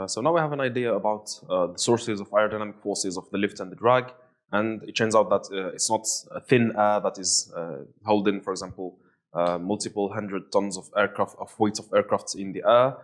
So now we have an idea about the sources of aerodynamic forces of the lift and the drag, and it turns out that it's not a thin air that is holding, for example, multiple hundred tons of weight of aircraft in the air.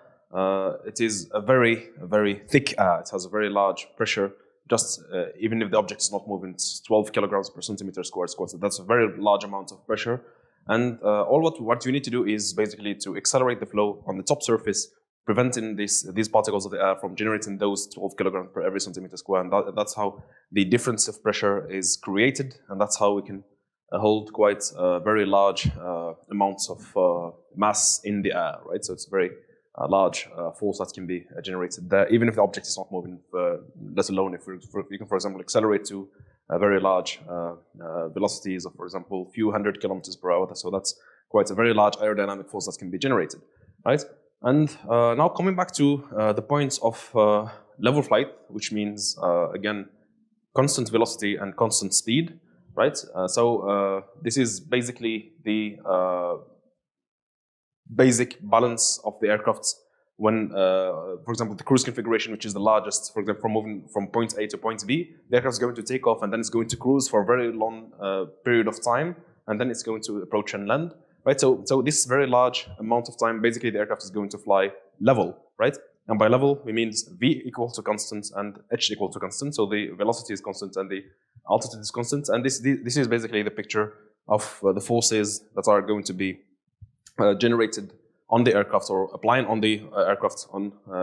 It is a very thick air. It has a very large pressure. Just even if the object is not moving, it's 12 kilograms per centimeter squared. So that's a very large amount of pressure. And what you need to do is basically to accelerate the flow on the top surface, preventing these particles of the air from generating those 12 kilograms per every centimeter square. And that's how the difference of pressure is created, and that's how we can hold quite very large amounts of mass in the air, right? So it's a very large force that can be generated there, even if the object is not moving, let alone if you can, for example, accelerate to very large velocities of, for example, a few hundred kilometers per hour. So that's quite a very large aerodynamic force that can be generated, right? And now coming back to the points of level flight, which means, again, constant velocity and constant speed, right? So this is basically the basic balance of the aircraft when, for example, the cruise configuration, which is the largest, for example, from moving from point A to point B, the aircraft is going to take off and then it's going to cruise for a very long period of time, and then it's going to approach and land, right? So this very large amount of time, basically the aircraft is going to fly level, right? And by level, we mean V equal to constant and H equal to constant. So the velocity is constant and the altitude is constant. And this is basically the picture of the forces that are going to be generated on the aircraft or applying on the aircraft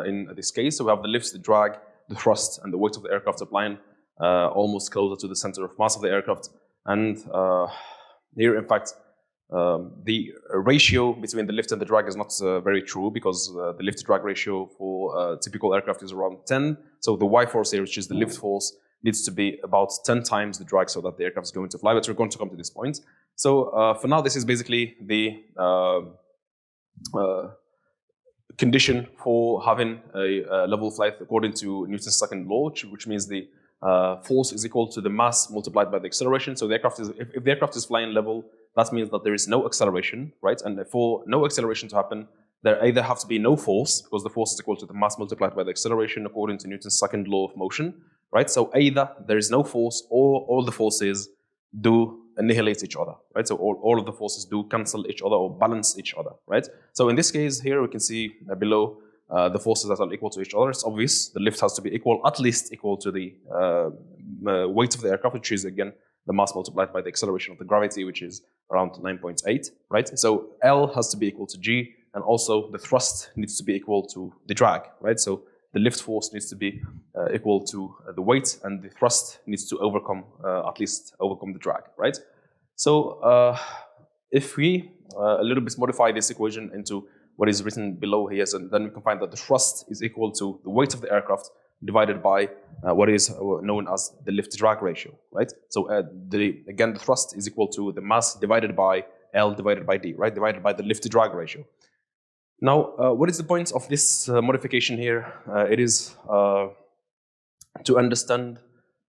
in this case. So we have the lift, the drag, the thrust, and the weight of the aircraft applying almost closer to the center of mass of the aircraft. And here, in fact, the ratio between the lift and the drag is not very true, because the lift-drag ratio for typical aircraft is around 10. So the Y force here, which is the lift force, needs to be about 10 times the drag so that the aircraft is going to fly, but we're going to come to this point. So for now, this is basically the condition for having a level flight according to Newton's second law, which means the force is equal to the mass multiplied by the acceleration. So the aircraft is, if the aircraft is flying level, that means that there is no acceleration, right? And for no acceleration to happen, there either have to be no force, because the force is equal to the mass multiplied by the acceleration according to Newton's second law of motion, right? So either there is no force or all the forces do annihilate each other, right? So all of the forces do cancel each other or balance each other, right? So in this case here, we can see below the forces that are equal to each other. It's obvious the lift has to be equal, at least equal to the weight of the aircraft, which is again the mass multiplied by the acceleration of the gravity, which is around 9.8, right? So L has to be equal to G, and also the thrust needs to be equal to the drag, right? So the lift force needs to be equal to the weight, and the thrust needs to at least overcome the drag, right? So if we a little bit modify this equation into what is written below here, so then we can find that the thrust is equal to the weight of the aircraft divided by what is known as the lift-drag ratio, right? So again, the thrust is equal to the mass divided by L divided by D, right? Divided by the lift-drag ratio. Now, what is the point of this modification here? It is to understand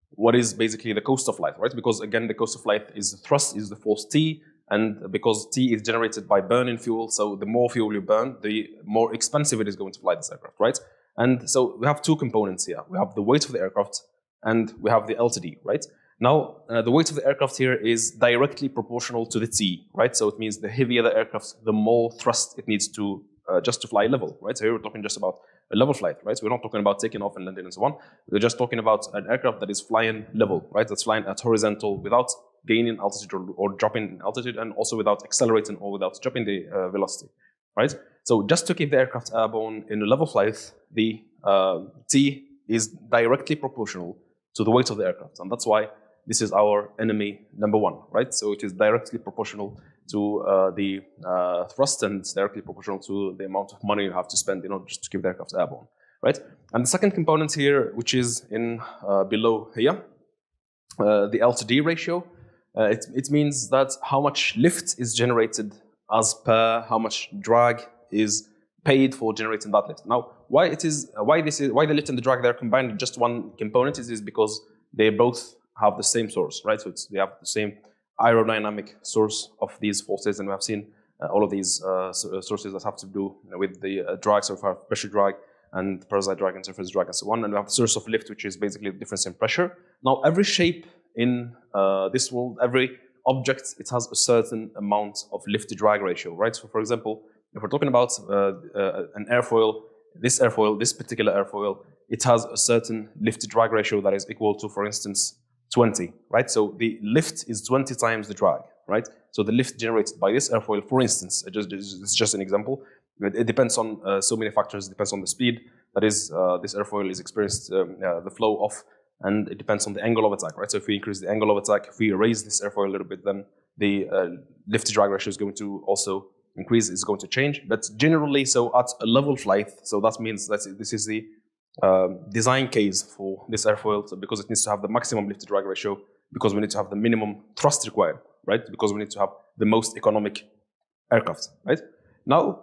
what is basically the cost of flight, right? Because again, the cost of flight is the thrust is the force T, and because T is generated by burning fuel, so the more fuel you burn, the more expensive it is going to fly this aircraft, right? And so we have two components here. We have the weight of the aircraft and we have the LTD, right? Now, the weight of the aircraft here is directly proportional to the T, right? So it means the heavier the aircraft, the more thrust it needs to just to fly level, right? So here we're talking just about a level flight, right? So we're not talking about taking off and landing and so on. We're just talking about an aircraft that is flying level, right? That's flying at horizontal without gaining altitude or dropping in altitude, and also without accelerating or without dropping the velocity, right? So just to keep the aircraft airborne in a level flight, the T is directly proportional to the weight of the aircraft, and that's why this is our enemy number one, right? So it is directly proportional to the thrust, and it's directly proportional to the amount of money you have to spend in order just to keep the aircraft airborne, right? And the second component here, which is in below here, the L/D ratio, it means that how much lift is generated as per how much drag is paid for generating that lift. Now, why the lift and the drag, they're combined in just one component is because they both have the same source, right? So they have the same aerodynamic source of these forces, and we have seen all of these sources that have to do with the drag, so we have pressure drag and parasite drag and surface drag and so on. And we have the source of lift, which is basically the difference in pressure. Now, every shape in this world, every object, it has a certain amount of lift-to-drag ratio, right? So, for example, if we're talking about an airfoil, this particular airfoil, it has a certain lift-to-drag ratio that is equal to, for instance, 20, right? So the lift is 20 times the drag, right? So the lift generated by this airfoil, for instance, it's just an example. It depends on so many factors. It depends on the speed that is this airfoil is experienced the flow of, and it depends on the angle of attack, right? So if we increase the angle of attack, if we raise this airfoil a little bit, then the lift-to-drag ratio is going to also increase, is going to change. But generally, so at a level flight, so that means that this is the design case for this airfoil, so because it needs to have the maximum lift-to-drag ratio, because we need to have the minimum thrust required, right? Because we need to have the most economic aircraft, right? Now,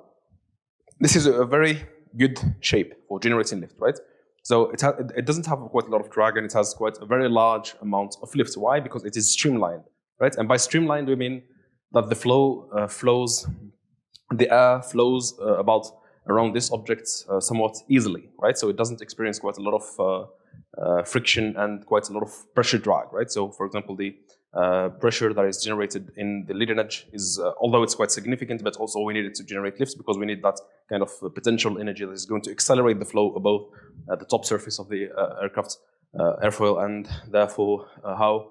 this is a very good shape for generating lift, right? So it doesn't have quite a lot of drag, and it has quite a very large amount of lift. Why? Because it is streamlined, right? And by streamlined, we mean that the the air flows about around this object somewhat easily, right? So it doesn't experience quite a lot of friction and quite a lot of pressure drag, right? So, for example, the pressure that is generated in the leading edge is, although it's quite significant, but also we need it to generate lifts because we need that kind of potential energy that is going to accelerate the flow above the top surface of the aircraft airfoil, and therefore how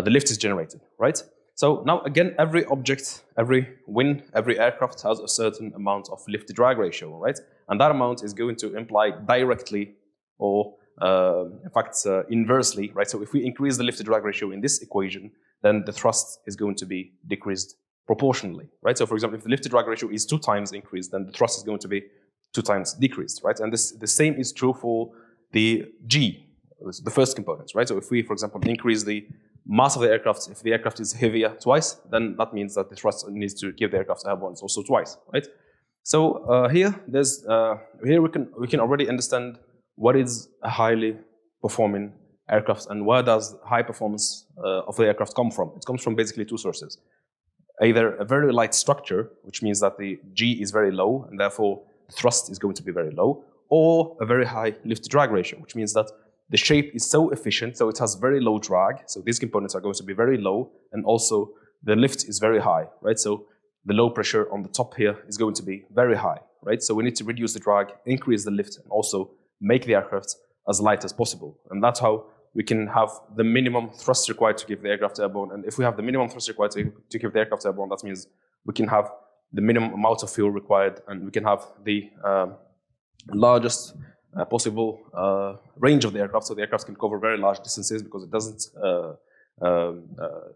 the lift is generated, right? So now again, every object, every wing, every aircraft has a certain amount of lift-to-drag ratio, right? And that amount is going to imply directly or in fact, inversely, right? So if we increase the lift-to-drag ratio in this equation, then the thrust is going to be decreased proportionally, right? So for example, if the lift-to-drag ratio is 2 times increased, then the thrust is going to be 2 times decreased, right? And the same is true for the G, the first components, right? So if we, for example, increase the mass of the aircraft, if the aircraft is heavier twice, then that means that the thrust needs to give the aircraft airborne also twice, right? So here we can already understand what is a highly performing aircraft and where does high performance of the aircraft come from. It comes from basically 2 sources. Either a very light structure, which means that the G is very low and therefore the thrust is going to be very low, or a very high lift-to-drag ratio, which means that the shape is so efficient, so it has very low drag, so these components are going to be very low, and also the lift is very high, right? So the low pressure on the top here is going to be very high, right? So we need to reduce the drag, increase the lift, and also make the aircraft as light as possible. And that's how we can have the minimum thrust required to keep the aircraft airborne. And if we have the minimum thrust required to keep the aircraft airborne, that means we can have the minimum amount of fuel required, and we can have the largest possible range of the aircraft. So the aircraft can cover very large distances because it doesn't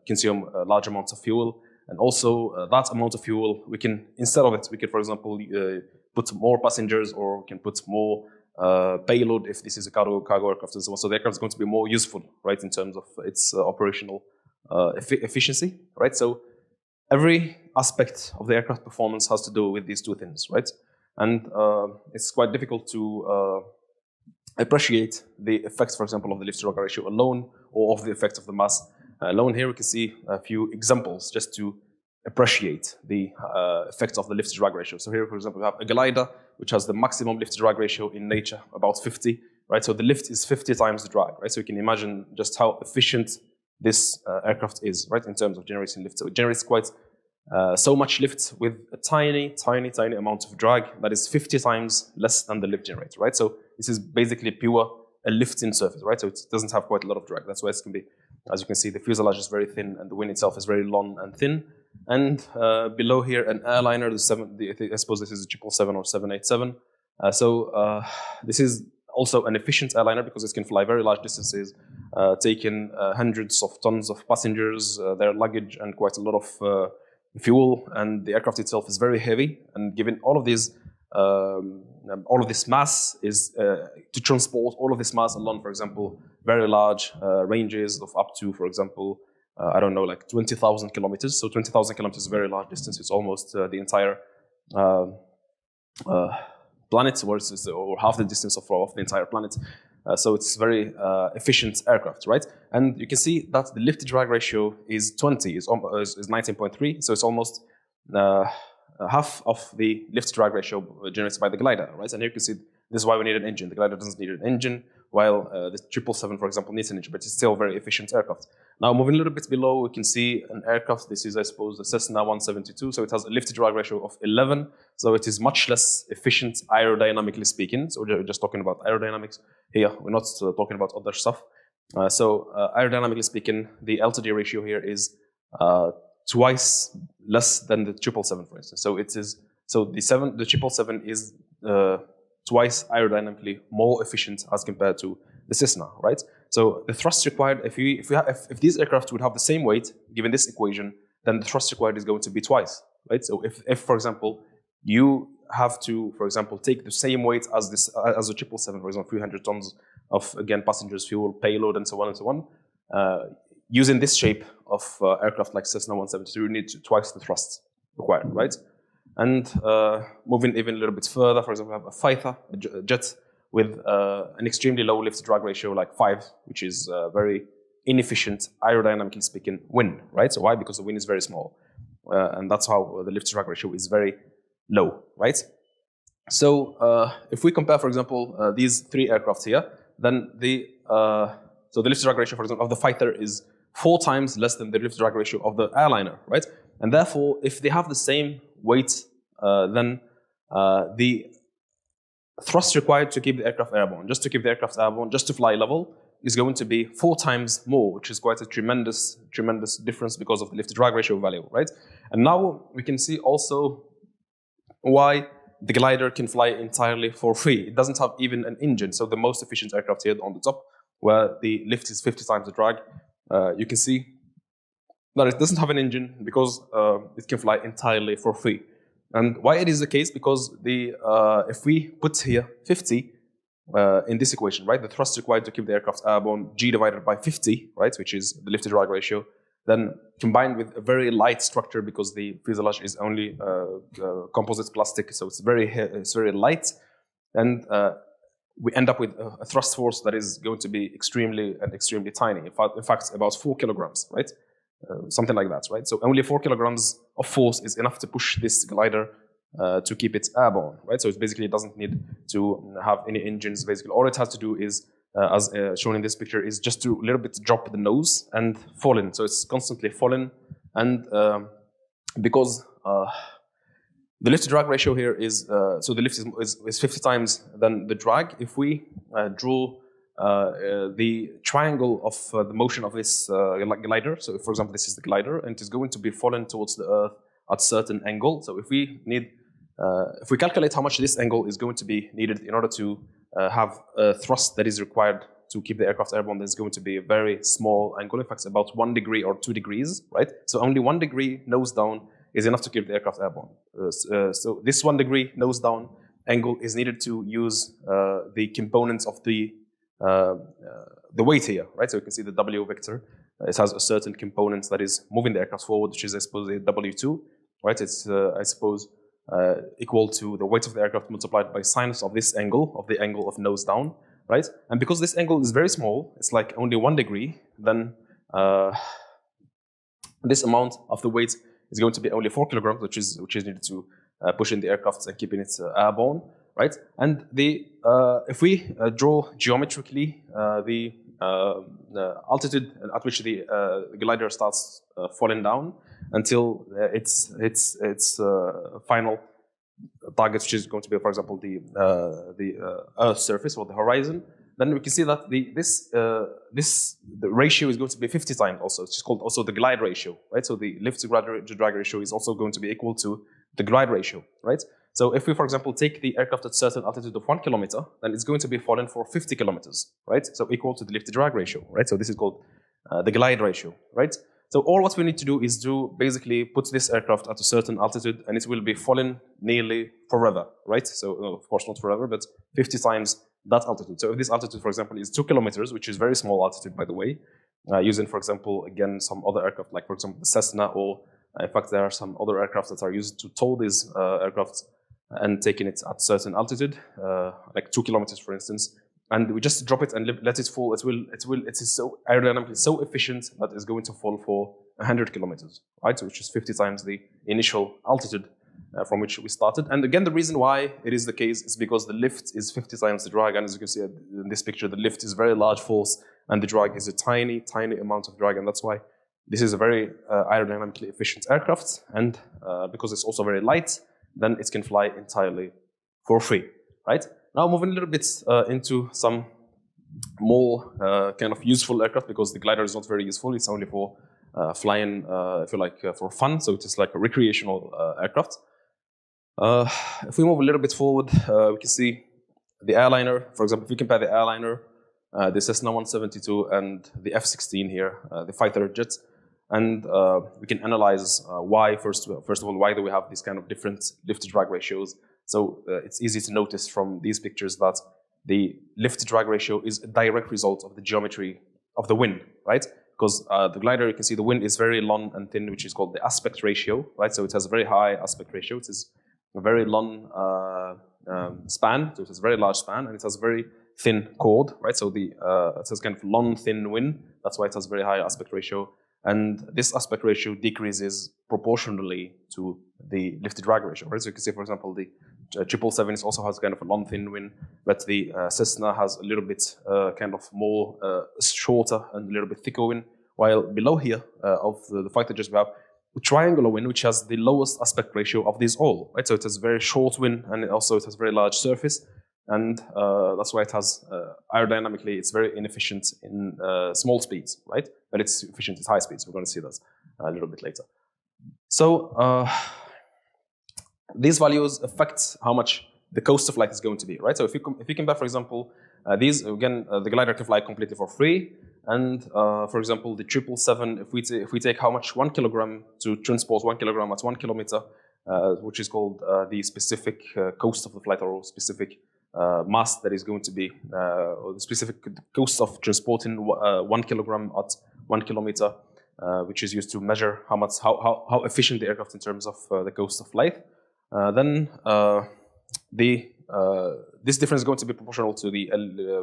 consume large amounts of fuel. And also that amount of fuel, we can, instead of it, we can, for example, put more passengers, or we can put more payload if this is a cargo aircraft and so on. So the aircraft is going to be more useful, right, in terms of its operational efficiency, right? So every aspect of the aircraft performance has to do with these 2 things, right? And it's quite difficult to appreciate the effects, for example, of the lift-to-drag ratio alone, or of the effects of the mass alone. Here we can see a few examples just to appreciate the effects of the lift-to-drag ratio. So here, for example, we have a glider, which has the maximum lift-to-drag ratio in nature, about 50, right? So the lift is 50 times the drag, right? So you can imagine just how efficient this aircraft is, right, in terms of generating lift. So it generates quite so much lift with a tiny amount of drag that is 50 times less than the lift generator, right? So this is basically a lifting surface, right? So it doesn't have quite a lot of drag. That's why it can be, as you can see, the fuselage is very thin and the wing itself is very long and thin. And below here, an airliner, I suppose this is a 777 or 787. This is also an efficient airliner because it can fly very large distances, taking hundreds of tons of passengers, their luggage, and quite a lot of fuel. And the aircraft itself is very heavy. And given all of this mass is to transport all of this mass along, for example, very large ranges of up to, for example, I don't know, like 20,000 kilometers. So 20,000 kilometers is a very large distance. It's almost the entire planet, or half the distance of the entire planet. So it's very efficient aircraft, right? And you can see that the lift-to-drag ratio is 20, is 19.3. So it's almost half of the lift-to-drag ratio generated by the glider, right? And here you can see This is why we need an engine. The glider doesn't need an engine, while the 777, for example, needs an engine, but it's still a very efficient aircraft. Now, moving a little bit below, we can see an aircraft. This is, I suppose, the Cessna 172. So it has a lift-to-drag ratio of 11. So it is much less efficient aerodynamically speaking. So we're just talking about aerodynamics here. We're not talking about other stuff. Aerodynamically speaking, the LTD ratio here is twice less than the 777, for instance. So it is the 777 is twice aerodynamically more efficient as compared to the Cessna, right? So the thrust required, if these aircraft would have the same weight, given this equation, then the thrust required is going to be twice, right? So if for example, you have to, for example, take the same weight as a 777, for example, 300 tons of, again, passengers, fuel, payload, and so on, using this shape of aircraft like Cessna 172, you need twice the thrust required, right? And moving even a little bit further, for example, we have a fighter, a jet with an extremely low lift-to-drag ratio like 5, which is very inefficient, aerodynamically speaking, wing, right? So why? Because the wing is very small. And that's how the lift-to-drag ratio is very low, right? So if we compare, for example, these 3 aircraft here, then the lift-to-drag ratio, for example, of the fighter is 4 times less than the lift-to-drag ratio of the airliner, right? And therefore, if they have the same weight, then the thrust required to keep the aircraft airborne, just to keep the aircraft airborne, just to fly level, is going to be 4 times more, which is quite a tremendous difference because of the lift-to-drag ratio value, right? And now we can see also why the glider can fly entirely for free. It doesn't have even an engine, so the most efficient aircraft here on the top, where the lift is 50 times the drag, you can see that it doesn't have an engine because it can fly entirely for free. And why it is the case? Because if we put here 50 in this equation, right, the thrust required to keep the aircraft airborne, G divided by 50, right, which is the lift-to-drag ratio, then combined with a very light structure because the fuselage is only composite plastic, so it's very light, and we end up with a thrust force that is going to be extremely tiny. In fact, about 4 kilograms, right? Something like that, right? So only 4 kilograms of force is enough to push this glider to keep it airborne, right? So it basically doesn't need to have any engines. Basically, all it has to do is, as shown in this picture, is just to a little bit drop the nose and fall in. So it's constantly falling, and because the lift-to-drag ratio here is so the lift is 50 times than the drag. If we draw the triangle of the motion of this glider. So, for example, this is the glider, and it is going to be falling towards the Earth at a certain angle. So, if we calculate how much this angle is going to be needed in order to have a thrust that is required to keep the aircraft airborne, there's going to be a very small angle. In fact, about 1 degree or 2 degrees, right? So, only 1 degree nose down is enough to keep the aircraft airborne. So, this 1 degree nose down angle is needed to use the components of the weight here, right? So you can see the W vector. It has a certain component that is moving the aircraft forward, which is, I suppose, the W2, right? It's, I suppose, equal to the weight of the aircraft multiplied by sinus of this angle, of the angle of nose down, right? And because this angle is very small, it's like only 1 degree, then this amount of the weight is going to be only 4 kilograms, which is needed to push in the aircraft and keeping it airborne. Right, and if we draw geometrically the altitude at which the glider starts falling down until its final target, which is going to be, for example, the Earth's surface or the horizon, then we can see that the ratio is going to be 50 times also. It's called also the glide ratio, right? So the lift to drag ratio is also going to be equal to the glide ratio, right? So if we, for example, take the aircraft at a certain altitude of 1 kilometer, then it's going to be falling for 50 kilometers, right? So equal to the lift-to-drag ratio, right? So this is called the glide ratio, right? So all what we need to do is to basically put this aircraft at a certain altitude, and it will be falling nearly forever, right? So of course not forever, but 50 times that altitude. So if this altitude, for example, is 2 kilometers, which is very small altitude, by the way, using, for example, again, some other aircraft, like, for example, the Cessna, or in fact, there are some other aircraft that are used to tow these aircraft and taking it at certain altitude, like 2 kilometers, for instance, and we just drop it and let it fall. It is so aerodynamically so efficient that it's going to fall for 100 kilometers, right? So which is 50 times the initial altitude from which we started. And again, the reason why it is the case is because the lift is 50 times the drag, and as you can see in this picture, the lift is very large force, and the drag is a tiny, tiny amount of drag, and that's why this is a very aerodynamically efficient aircraft, and because it's also very light, then it can fly entirely for free, right? Now moving a little bit into some more kind of useful aircraft, because the glider is not very useful, it's only for flying, if you like, for fun, so it is like a recreational aircraft. If we move a little bit forward, we can see the airliner. For example, if we compare the airliner, the Cessna 172 and the F-16 here, the fighter jet, and we can analyze why, first of all, why do we have these kind of different lift-to-drag ratios. So it's easy to notice from these pictures that the lift-to-drag ratio is a direct result of the geometry of the wing, right? Because the glider, you can see the wing is very long and thin, which is called the aspect ratio, right? So it has a very high aspect ratio. It is a very long span, so it has a very large span, and it has a very thin chord, right? So it has kind of long, thin wing. That's why it has very high aspect ratio. And this aspect ratio decreases proportionally to the lift-to-drag ratio, right? So you can see, for example, the 777 also has kind of a long, thin wing, but the Cessna has a little bit kind of more shorter and a little bit thicker wing, while below here of the fighter jet we have a triangular wing, which has the lowest aspect ratio of these all, right? So it has very short wing, and also it has very large surface, and that's why it has aerodynamically it's very inefficient in small speeds, right? But it's efficient at high speeds. We're going to see that a little bit later. So these values affect how much the cost of flight is going to be, right? So if you compare, for example, these again, the glider can fly completely for free, and for example, the 777, if we take how much 1 kilogram to transport 1 kilogram at 1 kilometer, which is called the specific cost of the flight, or specific mass that is going to be, or the specific cost of transporting 1 kilogram at 1 kilometer, which is used to measure how efficient the aircraft in terms of the cost of flight. Then this difference is going to be proportional to the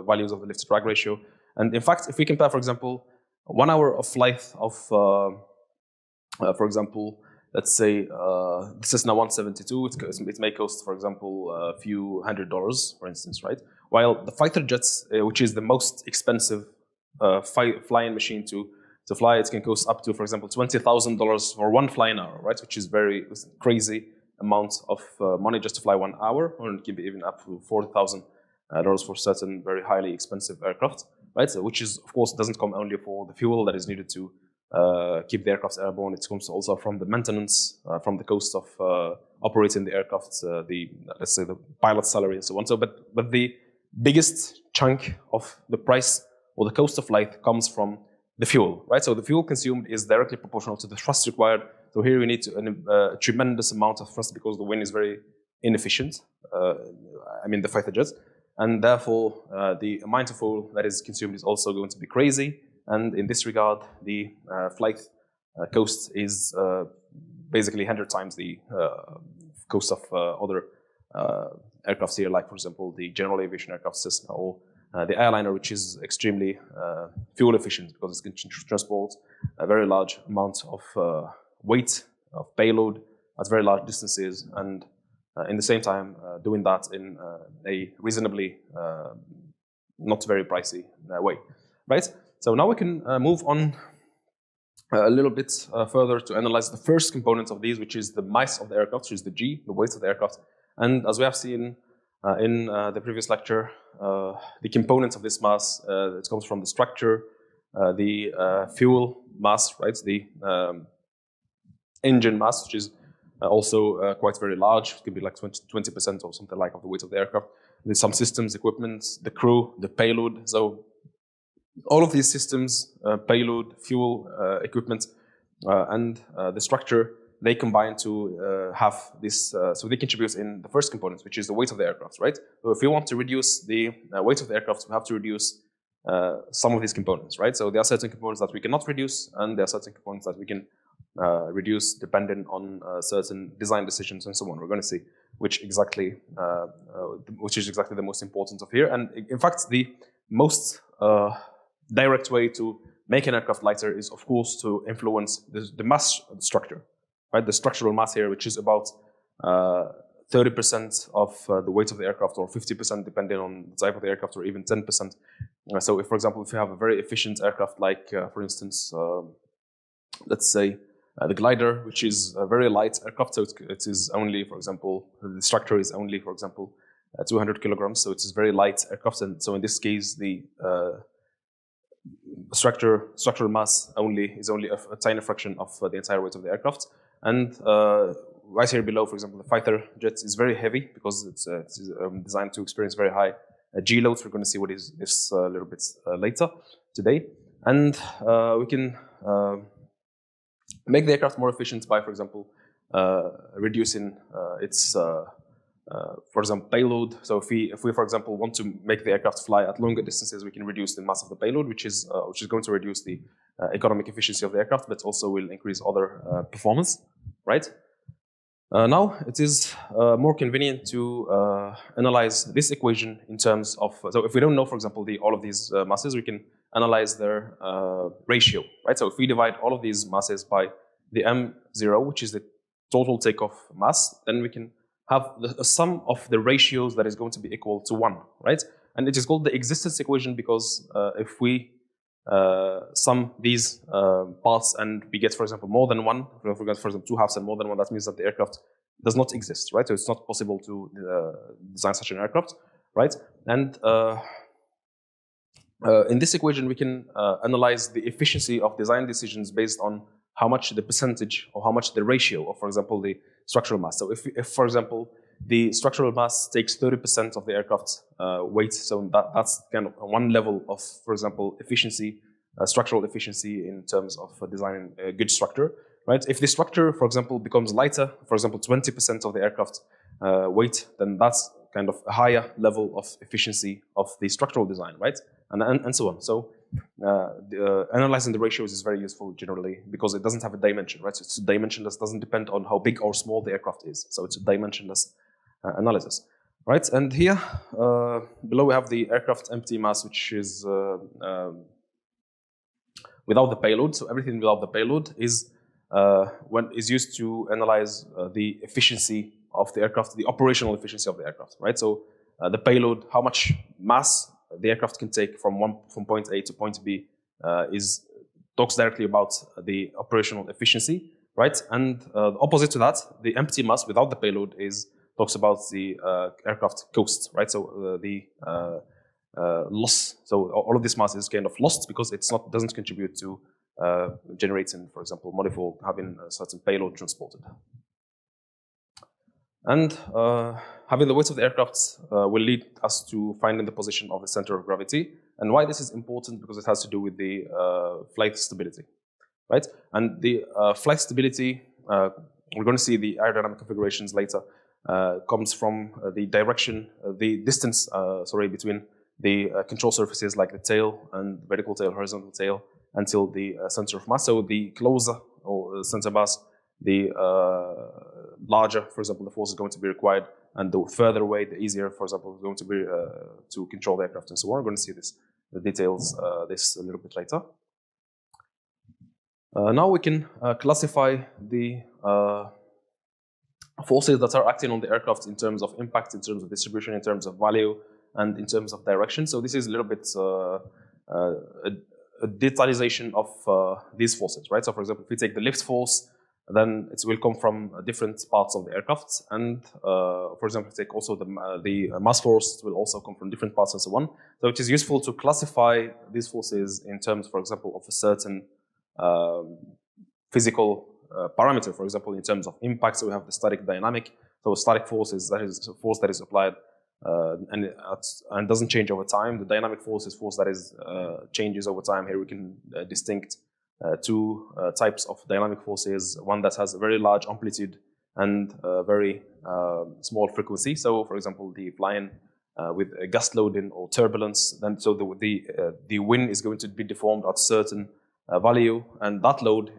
values of the lift-to-drag ratio. And in fact, if we compare, for example, 1 hour of flight of, for example, let's say the Cessna 172, it may cost, for example, a few $100s, for instance, right? While the fighter jets, which is the most expensive flying machine to fly, it can cost up to, for example, $20,000 for one flying hour, right? Which is very crazy amount of money just to fly 1 hour, or it can be even up to $40,000 for certain very highly expensive aircraft, right? So, which is, of course, doesn't come only for the fuel that is needed to keep the aircraft airborne. It comes also from the maintenance, from the cost of operating the aircraft, let's say the pilot's salary and so on. So, but the biggest chunk of the price or the cost of flight comes from the fuel, right? So the fuel consumed is directly proportional to the thrust required. So here we need a tremendous amount of thrust because the wing is very inefficient. I mean the fighter jets, and therefore the amount of fuel that is consumed is also going to be crazy. And in this regard, the flight cost is basically 100 times the cost of other aircraft here, like for example the general aviation aircraft Cessna, or the airliner, which is extremely fuel efficient because it can transport a very large amount of weight, of payload at very large distances, and in the same time doing that in a reasonably not very pricey way, right? So now we can move on a little bit further to analyze the first component of these, which is the mass of the aircraft, which is the G, the weight of the aircraft. And as we have seen in the previous lecture, the components of this mass, it comes from the structure, the fuel mass, right? The engine mass, which is also quite very large. It could be like 20% or something like of the weight of the aircraft. There's some systems, equipment, the crew, the payload. So all of these systems, payload, fuel, equipment, and the structure, they combine to have this, so they contribute in the first component, which is the weight of the aircraft, right? So if we want to reduce the weight of the aircraft, we have to reduce some of these components, right? So there are certain components that we cannot reduce, and there are certain components that we can reduce depending on certain design decisions and so on. We're going to see which is exactly the most important of here. And in fact, the most direct way to make an aircraft lighter is, of course, to influence the mass structure, right? The structural mass here, which is about 30% of the weight of the aircraft, or 50% depending on the type of the aircraft, or even 10%. So if, for example, if you have a very efficient aircraft like, for instance, let's say the glider, which is a very light aircraft, so it is only, for example, the structure is only, for example, 200 kilograms, so it is very light aircraft, and so in this case, the structural mass is only a tiny fraction of the entire weight of the aircraft. And right here below, for example, the fighter jet is very heavy because it's designed to experience very high G loads. We're going to see what is this a little bit later today. And we can make the aircraft more efficient by, for example, reducing its for example, payload. So if we, for example, want to make the aircraft fly at longer distances, we can reduce the mass of the payload, which is going to reduce the economic efficiency of the aircraft, but also will increase other performance, right? Now it is more convenient to analyze this equation in terms of, so if we don't know, for example, all of these masses, we can analyze their ratio, right? So if we divide all of these masses by the M0, which is the total takeoff mass, then we can have the sum of the ratios that is going to be equal to 1, right? And it is called the existence equation because if we sum these parts and we get, for example, more than 1, if we get, for example, 2 halves and more than 1, that means that the aircraft does not exist, right? So it's not possible to design such an aircraft, right? And in this equation, we can analyze the efficiency of design decisions based on how much the percentage or how much the ratio of, for example, the structural mass. So if for example, the structural mass takes 30% of the aircraft's weight, so that's kind of one level of, for example, efficiency, structural efficiency in terms of designing a good structure, right? If the structure, for example, becomes lighter, for example, 20% of the aircraft weight, then that's kind of a higher level of efficiency of the structural design, right? And so on. So analyzing the ratios is very useful generally because it doesn't have a dimension, right? So it's a dimensionless, doesn't depend on how big or small the aircraft is. So it's a dimensionless analysis, right? And here below we have the aircraft empty mass, which is without the payload. So everything without the payload is used to analyze the efficiency of the aircraft, the operational efficiency of the aircraft, right? So the payload, how much mass the aircraft can take from point A to point B talks directly about the operational efficiency, right? And the opposite to that, the empty mass without the payload talks about the aircraft cost, right? So the loss. So all of this mass is kind of lost because doesn't contribute to generating, for example, manifold having a certain payload transported. And having the weight of the aircraft will lead us to finding the position of the center of gravity. And why this is important, because it has to do with the flight stability, right? And the flight stability, we're going to see the aerodynamic configurations later, comes from the direction, the distance, between the control surfaces like the tail and vertical tail, horizontal tail, until the center of mass. So the closer or center mass, the larger, for example, the force is going to be required, and the further away, the easier, for example, is going to be to control the aircraft and so on. We're going to see the details this a little bit later. Now we can classify the forces that are acting on the aircraft in terms of impact, in terms of distribution, in terms of value, and in terms of direction. So this is a little bit a detailization of these forces, right? So for example, if we take the lift force, then it will come from different parts of the aircraft. And for example, take also the mass force will also come from different parts and so on. So it is useful to classify these forces in terms, for example, of a certain physical parameter, for example, in terms of impact. So we have the static dynamic. So static force is a force that is applied and doesn't change over time. The dynamic force is force that is changes over time. Here we can distinct two types of dynamic forces, one that has a very large amplitude and very small frequency. So for example, the flying with a gust loading or turbulence, then so the wind is going to be deformed at certain value, and that load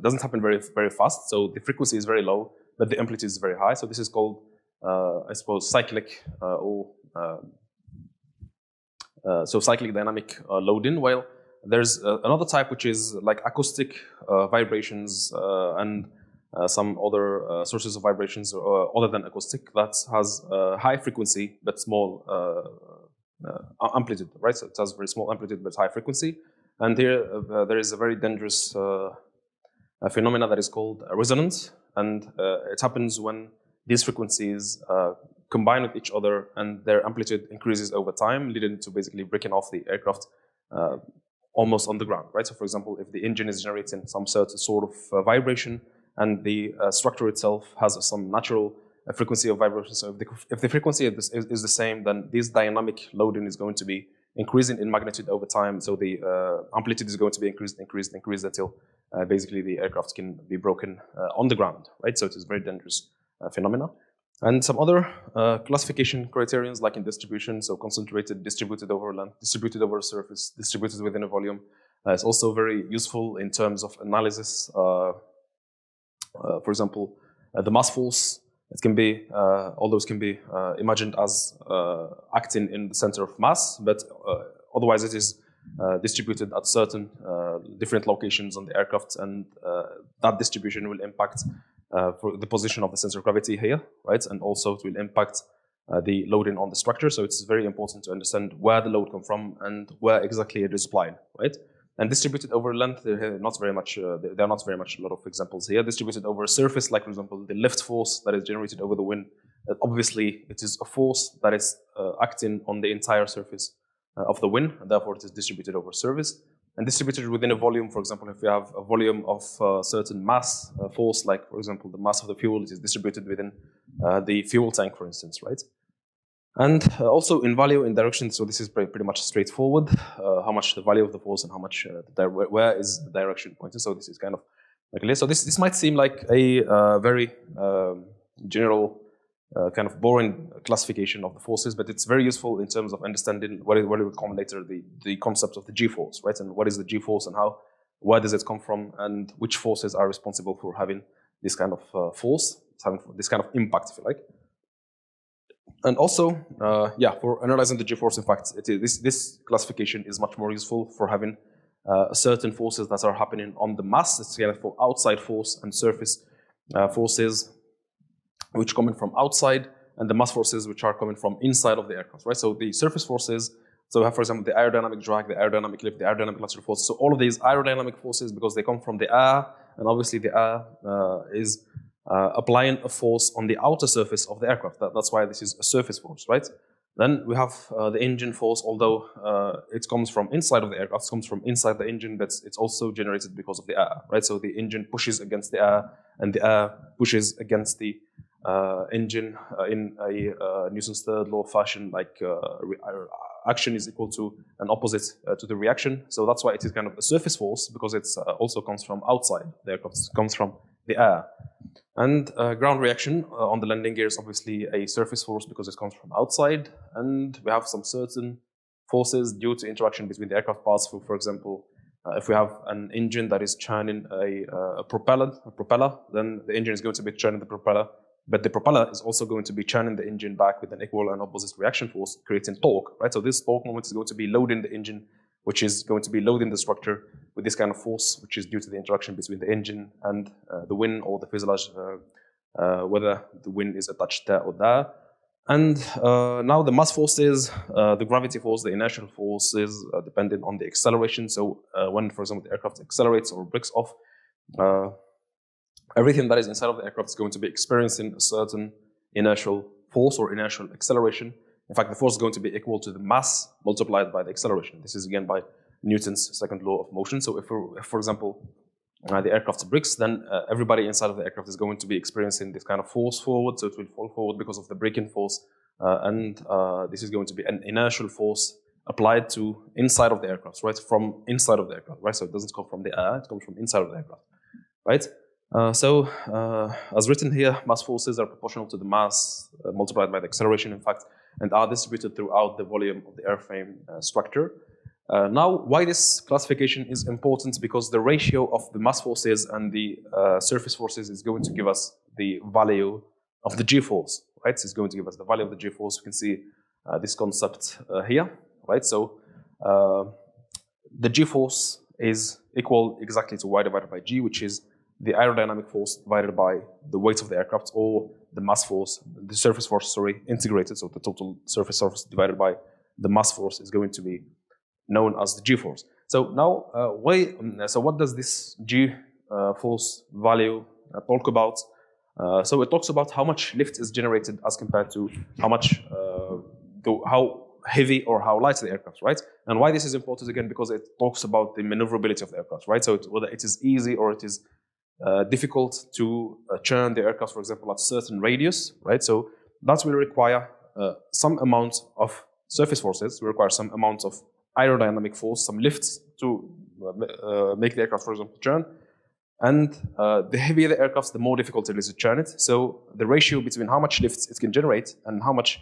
doesn't happen very fast. So the frequency is very low, but the amplitude is very high. So this is called I suppose cyclic cyclic dynamic loading. While there's another type which is like acoustic vibrations, and some other sources of vibrations other than acoustic that has high frequency but small amplitude, right? So it has very small amplitude but high frequency. And here there is a very dangerous phenomena that is called resonance, and it happens when these frequencies combine with each other and their amplitude increases over time, leading to basically breaking off the aircraft almost on the ground, right? So for example, if the engine is generating some certain sort of vibration and the structure itself has some natural frequency of vibration, so if the frequency is the same, then this dynamic loading is going to be increasing in magnitude over time, so the amplitude is going to be increased until basically the aircraft can be broken on the ground, right? So it is a very dangerous phenomena. And some other classification criterions, like in distribution, so concentrated, distributed over length, distributed over surface, distributed within a volume, is also very useful in terms of analysis. For example, the mass force, it can be, all those can be imagined as acting in the center of mass, but otherwise it is distributed at certain different locations on the aircraft, and that distribution will impact for the position of the center of gravity here, right? And also it will impact the loading on the structure. So it's very important to understand where the load comes from and where exactly it is applied, right? And distributed over length, there are not very much a lot of examples here. Distributed over a surface, like for example, the lift force that is generated over the wind. Obviously, it is a force that is acting on the entire surface of the wind, and therefore it is distributed over surface. And distributed within a volume, for example, if you have a volume of certain mass force, like for example, the mass of the fuel, it is distributed within the fuel tank, for instance, right? And also in value, in direction, so this is pretty much straightforward, how much the value of the force and how much, where is the direction pointed. So this is kind of like this. So this might seem like a very general, kind of boring classification of the forces, but it's very useful in terms of understanding what we will call later the concept of the G-force, right? And what is the G-force and where does it come from, and which forces are responsible for having this kind of force, having this kind of impact, if you like. And also, for analyzing the G-force, in fact, this classification is much more useful for having certain forces that are happening on the mass. It's kind of for outside force and surface forces, which coming from outside, and the mass forces which are coming from inside of the aircraft, right? So the surface forces, so we have, for example, the aerodynamic drag, the aerodynamic lift, the aerodynamic lateral force. So all of these aerodynamic forces, because they come from the air, and obviously the air is applying a force on the outer surface of the aircraft. That's why this is a surface force, right? Then we have the engine force, although it comes from inside of the aircraft, it comes from inside the engine, but it's also generated because of the air, right? So the engine pushes against the air, and the air pushes against the engine in a Newton's third law fashion, like action is equal to an opposite to the reaction. So that's why it is kind of a surface force, because it also comes from outside the aircraft, it comes from the air. And ground reaction on the landing gear is obviously a surface force because it comes from outside, and we have some certain forces due to interaction between the aircraft parts. For example, if we have an engine that is churning a propeller, then the engine is going to be churning the propeller, but the propeller is also going to be churning the engine back with an equal and opposite reaction force, creating torque, right? So this torque moment is going to be loading the engine, which is going to be loading the structure with this kind of force, which is due to the interaction between the engine and the wing or the fuselage, whether the wing is attached there or there. And now the mass forces, the gravity force, the inertial forces, depending on the acceleration. So when, for example, the aircraft accelerates or breaks off, everything that is inside of the aircraft is going to be experiencing a certain inertial force or inertial acceleration. In fact, the force is going to be equal to the mass multiplied by the acceleration. This is again by Newton's second law of motion. So if for example, the aircraft breaks, then everybody inside of the aircraft is going to be experiencing this kind of force forward. So it will fall forward because of the braking force. And this is going to be an inertial force applied to inside of the aircraft, right? From inside of the aircraft, right? So it doesn't come from the air, it comes from inside of the aircraft, right? As written here, mass forces are proportional to the mass multiplied by the acceleration, in fact, and are distributed throughout the volume of the airframe structure. Now, why this classification is important? Because the ratio of the mass forces and the surface forces is going to give us the value of the G-force, right? So it's going to give us the value of the G-force. You can see this concept here, right? So the G-force is equal exactly to Y divided by G, which is the aerodynamic force divided by the weight of the aircraft, or the mass force, the surface force, sorry, integrated. So the total surface force divided by the mass force is going to be known as the G-force. So now, so what does this G-force value talk about? So it talks about how much lift is generated as compared to how much, how heavy or how light the aircraft, right? And why this is important again, because it talks about the maneuverability of the aircraft, right? So whether it is easy or it is difficult to churn the aircraft, for example, at certain radius, right? So that will require some amount of surface forces, will require some amount of aerodynamic force, some lifts to make the aircraft, for example, churn. And the heavier the aircraft, the more difficult it is to churn it. So the ratio between how much lifts it can generate and how much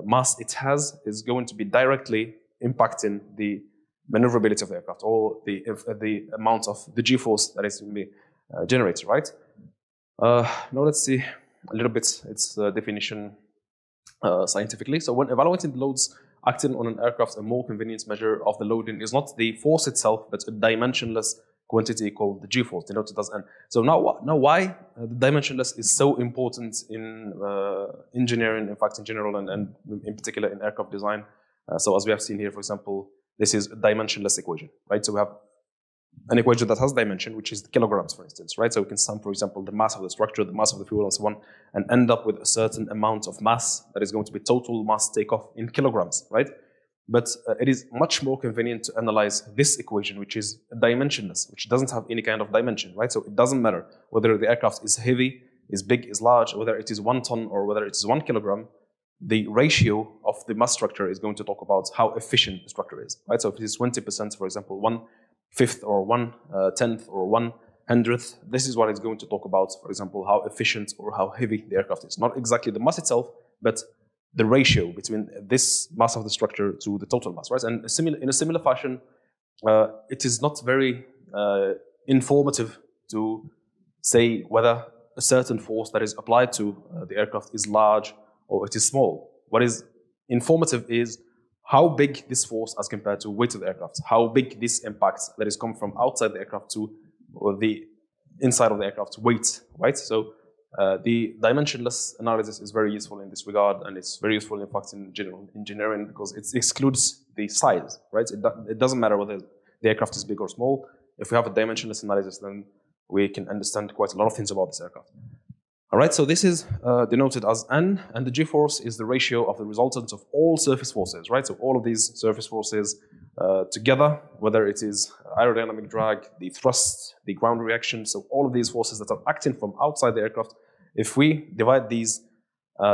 mass it has is going to be directly impacting the maneuverability of the aircraft, or the amount of the G-force that is going to be generated, right? Now let's see a little bit its definition scientifically. So when evaluating the loads acting on an aircraft, a more convenient measure of the loading is not the force itself, but a dimensionless quantity called the G-force, denoted as N. So now why the dimensionless is so important in engineering, in fact, in general, and in particular in aircraft design. So as we have seen here, for example, this is a dimensionless equation, right? So we have an equation that has dimension, which is the kilograms, for instance, right? So we can sum, for example, the mass of the structure, the mass of the fuel, and so on, and end up with a certain amount of mass that is going to be total mass takeoff in kilograms, right? But it is much more convenient to analyze this equation, which is dimensionless, which doesn't have any kind of dimension, right? So it doesn't matter whether the aircraft is heavy, is big, is large, whether it is 1 ton or whether it is 1 kilogram. The ratio of the mass structure is going to talk about how efficient the structure is, right? So if it is 20%, for example, 1/5 or 1/10 or 1/100th, this is what it's going to talk about, for example, how efficient or how heavy the aircraft is. Not exactly the mass itself, but the ratio between this mass of the structure to the total mass, right? And in a similar fashion, it is not very informative to say whether a certain force that is applied to the aircraft is large or it is small. What is informative is how big this force as compared to weight of the aircraft, how big this impact that is come from outside the aircraft to the inside of the aircraft's weight, right? So the dimensionless analysis is very useful in this regard, and it's very useful, in fact, in general engineering, because it excludes the size, right? It doesn't matter whether the aircraft is big or small. If we have a dimensionless analysis, then we can understand quite a lot of things about this aircraft. All right, so this is denoted as N, and the G-force is the ratio of the resultant of all surface forces, right? So all of these surface forces together, whether it is aerodynamic drag, the thrust, the ground reaction, so all of these forces that are acting from outside the aircraft, if we divide these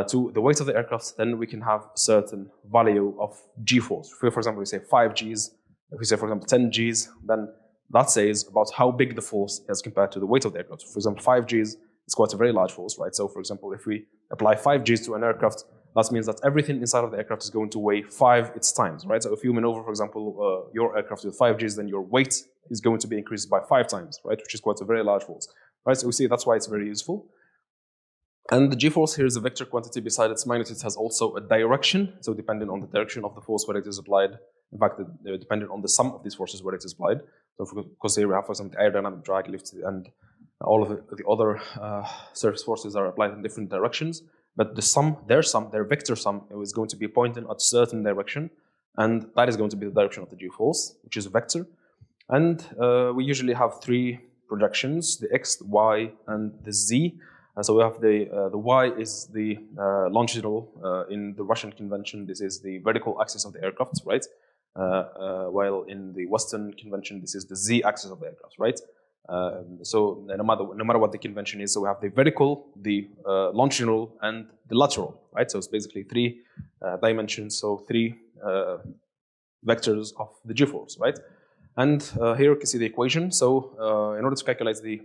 to the weight of the aircraft, then we can have a certain value of G-force. If we, for example, we say 5 Gs, if we say, for example, 10 Gs, then that says about how big the force is compared to the weight of the aircraft. For example, 5 Gs is quite a very large force, right? So, for example, if we apply 5 Gs to an aircraft, that means that everything inside of the aircraft is going to weigh 5 its times, right? So if you maneuver, for example, your aircraft with 5 Gs, then your weight is going to be increased by 5 times, right? Which is quite a very large force, right? So we see that's why it's very useful. And the G-force here is a vector quantity. Beside its magnitude, it has also a direction. So depending on the direction of the force where it is applied, in fact, depending on the sum of these forces where it is applied. So because here we have, for example, the aerodynamic drag, lift, and all of the other surface forces are applied in different directions. But the sum, their vector sum, is going to be pointing at a certain direction. And that is going to be the direction of the G-force, which is a vector. And we usually have 3 projections, the X, the Y, and the Z. And so we have the Y is the longitudinal. In the Russian convention, this is the vertical axis of the aircraft, right? While in the Western convention, this is the Z axis of the aircraft, right? So no matter what the convention is, so we have the vertical, the longitudinal, and the lateral, right? So it's basically 3 dimensions, so 3 vectors of the G-force, right? And here you can see the equation. So in order to calculate the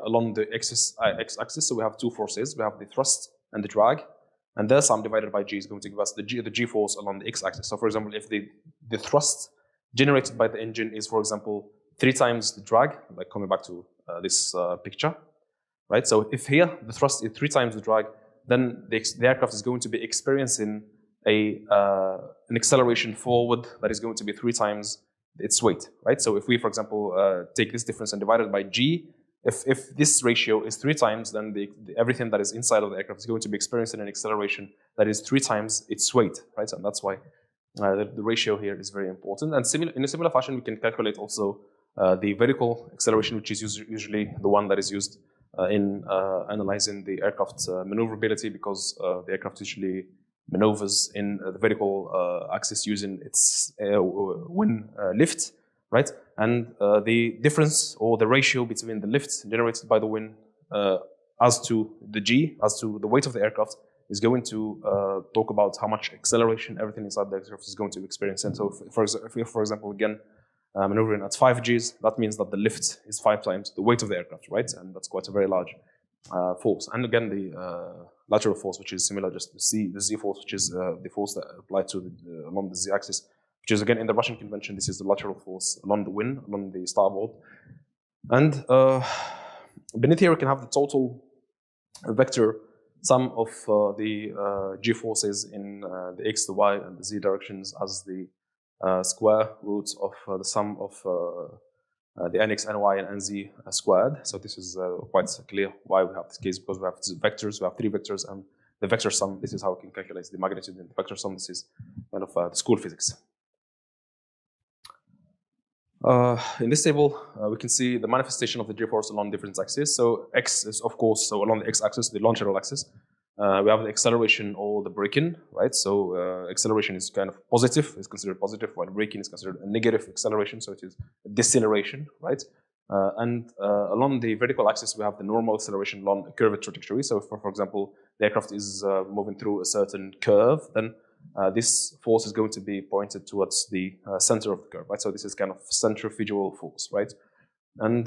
along the x-axis, so we have 2 forces. We have the thrust and the drag, and their sum divided by G is going to give us the G-force along the x-axis. So for example, if the thrust generated by the engine is, for example, 3 times the drag, like coming back to this picture, right? So if here the thrust is 3 times the drag, then the aircraft is going to be experiencing an acceleration forward that is going to be 3 times its weight, right? So if we, for example, take this difference and divide it by G, if this ratio is 3 times, then everything that is inside of the aircraft is going to be experiencing an acceleration that is 3 times its weight, right? And that's why the ratio here is very important. And in a similar fashion, we can calculate also the vertical acceleration, which is usually the one that is used in analyzing the aircraft's maneuverability, because the aircraft usually maneuvers in the vertical axis using its wing lift, right? And the difference or the ratio between the lift generated by the wing as to the G, as to the weight of the aircraft, is going to talk about how much acceleration everything inside the aircraft is going to experience. And so, if for example, again, maneuvering at 5 Gs, that means that the lift is 5 times the weight of the aircraft, right? And that's quite a very large force. And again, the lateral force, which is similar, just the Z force, which is the force that applied to along the Z axis, which is again in the Russian convention, this is the lateral force along the wing, along the starboard. And beneath here, we can have the total vector sum of the G forces in the X, the Y, and the Z directions as the square root of the sum of the NX, NY, and NZ squared. So this is quite clear why we have this case, because we have vectors, we have 3 vectors, and the vector sum, this is how we can calculate the magnitude in the vector sum. This is kind of the school physics. In this table, we can see the manifestation of the G-force along different axes. So X is, of course, so along the X-axis, the longitudinal axis, we have the acceleration or the braking, right? So acceleration is kind of positive, is considered positive, while braking is considered a negative acceleration, so it is a deceleration, right? And along the vertical axis, we have the normal acceleration along a curved trajectory. So if, for example, the aircraft is moving through a certain curve, then this force is going to be pointed towards the center of the curve, right? So this is kind of centrifugal force, right? And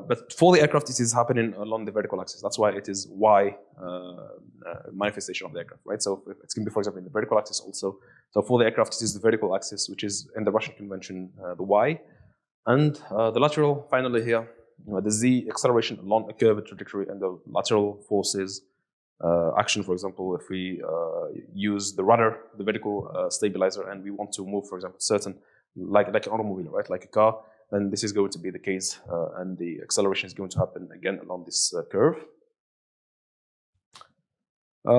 but for the aircraft, this is happening along the vertical axis. That's why it is Y manifestation of the aircraft, right? So it can be, for example, in the vertical axis also. So for the aircraft, it is the vertical axis, which is in the Russian convention the Y, and the lateral finally here, the Z acceleration along a curved trajectory, and the lateral forces action. For example, if we use the rudder, the vertical stabilizer, and we want to move, for example, certain like an automobile, right, like a car, then this is going to be the case, and the acceleration is going to happen again along this curve.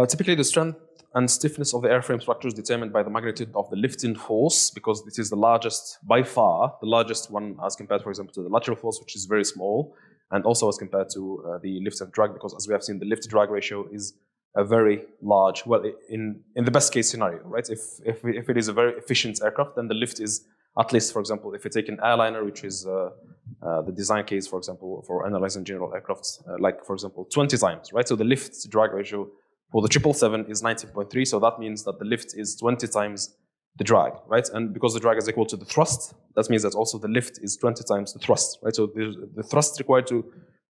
Typically, the strength and stiffness of the airframe structure is determined by the magnitude of the lifting force, because this is the largest, by far, the largest one as compared, for example, to the lateral force, which is very small, and also as compared to the lift and drag, because as we have seen, the lift-drag ratio is a very large, well, in the best case scenario, right? If it is a very efficient aircraft, then the lift is, at least, for example, if you take an airliner, which is the design case, for example, for analyzing general aircrafts, like, for example, 20 times, right? So the lift-drag ratio for the 777 is 19.3, so that means that the lift is 20 times the drag, right? And because the drag is equal to the thrust, that means that also the lift is 20 times the thrust, right? So the thrust required to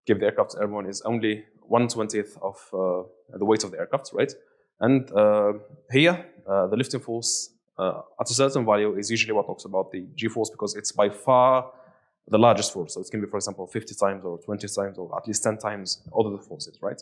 give the aircraft airborne is only 1/20th of the weight of the aircraft, right? And here, the lifting force at a certain value is usually what talks about the G-force, because it's by far the largest force. So it can be, for example, 50 times or 20 times or at least 10 times all of the forces, right?